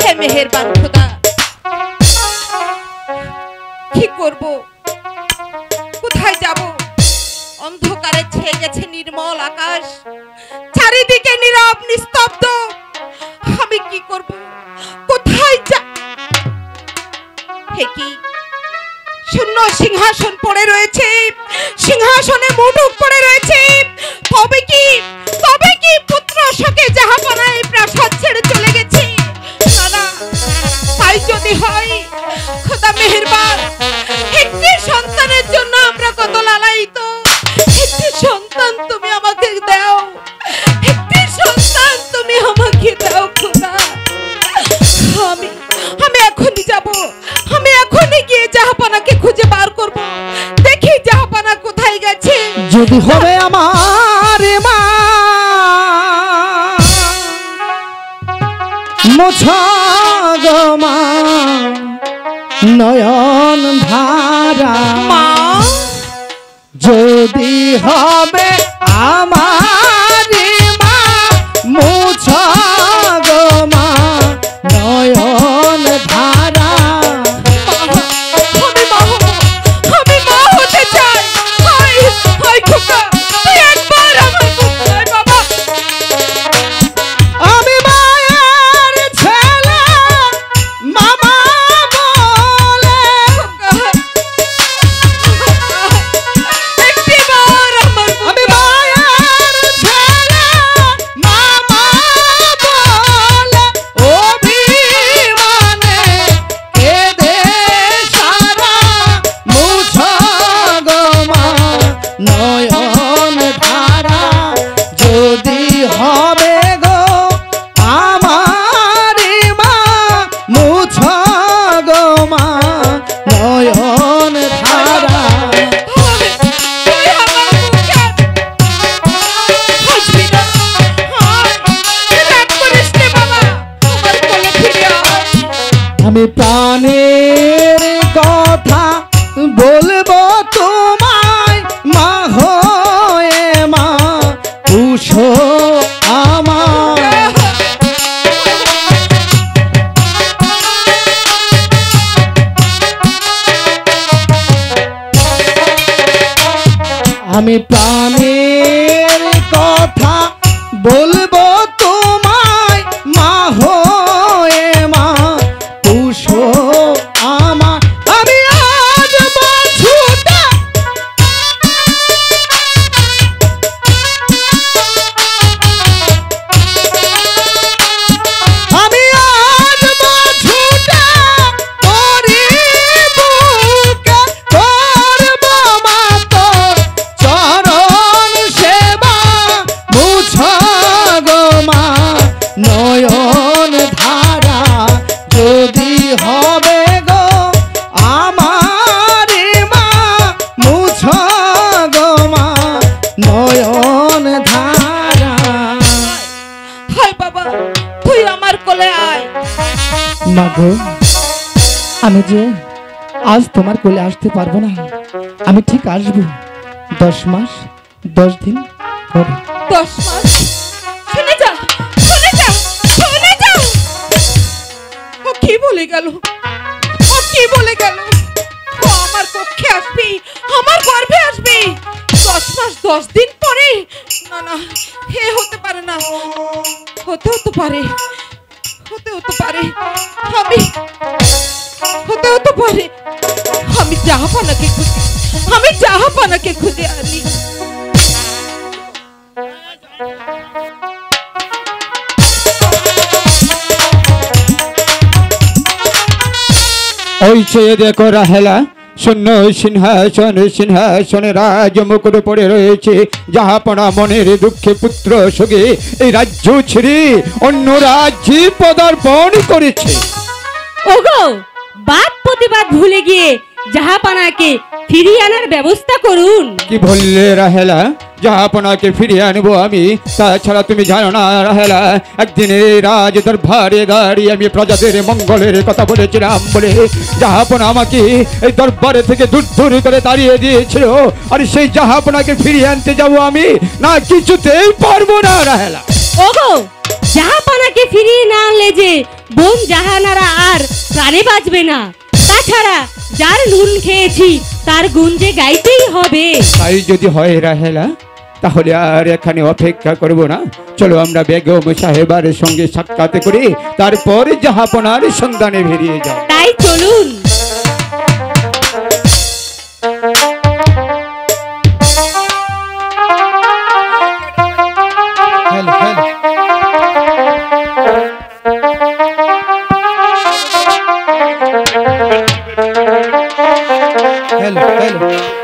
হে মেহেরবান খোদা, কি করব, কোথায় যাব? অন্ধকারে ছেয়ে গেছে নির্মল আকাশ, চারিদিকে নীরব নিস্তব্ধ। আমি কি করব, কোথায় যা? হে কি শূন্য সিংহাসন পড়ে রয়েছে, সিংহাসনে মুঠুক পড়ে রয়েছে। তবে কি পুত্র শোকে জাহাপনায় প্রাসাদ ছেড়ে চলে গেছে? না না, তাই যদি হয় খোদা মেহেরবান, একটি সন্তানের জন্য আমরা কত লালায়িত। একটি সন্তান তুমি আমাকে দাও, একটি সন্তান তুমি আমাকে দাও খোদা। আমি এখনই যাব, আমি এখনই গিয়ে জাহাপনাকে খুঁজে বার করব। দেখি জাহাপনা কোথায় গেছে। যদি হবে আমার মা মোছা গো মা নয়ন ধারা, মা যদি হবে আমার মা মোছা গো মা নয়ন ধারা। আমি মা হতে চাই। হায় খোকা, তুই একবার আমার কোথায় বাবা? আমি মায়ের ছেলে মামা বলে, একটিবার আমার আমি মায়ের ছেলে মামা বলে অভিমানে কেঁদে সারা মুছা গো মা নয়ন ধারা। যদি হবে গো আমার মা মুছা গো মা নয়ন ধারা। তুই আমার মুখে হাসবি না। রাগ করিস নে বাবা, আমার কোলে ফিরে আয়। আমি প্রাণের কথা বলবো তোমায় মা হয়ে মা পুষো আমার। আমি প্রাণের কথা বলবো তোমায় মা হয়ে মা পুষো আমার। আমি আজ বাছুটা আমি আজ বাছুটা করি বুকে করব মা তোর চরণ সেবা মুছা গো মা নয়ন ধারা। যদি হবে গো আমার মা মুছা গো মা নয়ন ধারা। হায় বাবা, তুই আমার কোলে আয়। মা গো, আমি যে আজ তোমার কোলে আসতে পারবো না, আমি ঠিক আসবো 10 মাস 10 দিন পরে। 10 মাস? শুনে যা, শুনে যা, শুনে যা। ও কি বলে গেল, ও কি বলে গেল? ও আমার কক্ষে আসবি, আমার গর্ভে আসবি 10 মাস 10 দিন পরে? না না, হে হতে পারে না। হতেও তো পারে, হতেও তো পারে। হতেও তো পারে। আমি জাহাপনাকে খুঁজে আনি। ওই চেয়ে দেখো রাহেলা, শূন্য সিংহাসনে রাজ মুকুট পড়ে রয়েছে। জাহাপনা মনের দুঃখে পুত্র শোকে এই রাজ্য ছেড়ে অন্য রাজ্যে পদার্পণ করেছে। ওগো, বাদ প্রতিবাদ ভুলে গিয়ে জাহাপনাকে ফিরিয়ে আনার ব্যবস্থা করুন। কি বললে রাহেলা? জাহাপনাকে ফিরিয়ে আনবো আমি? তাছাড়া তুমি জানো না রাহেলা, একদিন এই রাজ দরবারে দাঁড়িয়ে আমি প্রজাদের মঙ্গলের কথা বলেছিলাম বলে জাহাপনা আমাকে এই দরবারে থেকে দূর দূর করে দাঁড়িয়ে দিয়েছিল। আর সেই জাহাপনাকে ফিরিয়ে আনতে যাবো আমি? না, কিছুতেই পারবো না রাহেলা। ওগো, জাহাপনাকে ফিরিয়ে না আনলে যে বোন জাহানারা আর প্রাণে বাঁচবে না। তাছাড়া যার নুন খেয়েছি তার গুণ যে গাইতেই হবে। তাই যদি হয় রাহেলা, তাহলে আর এখানে অপেক্ষা করব না, চলো আমরা বেগম সাহেবার সঙ্গে সাক্ষাৎ করি, তারপর জাহাপনার সন্ধানে বেরিয়ে যাও। তাই চলুন। Hello hello hello hello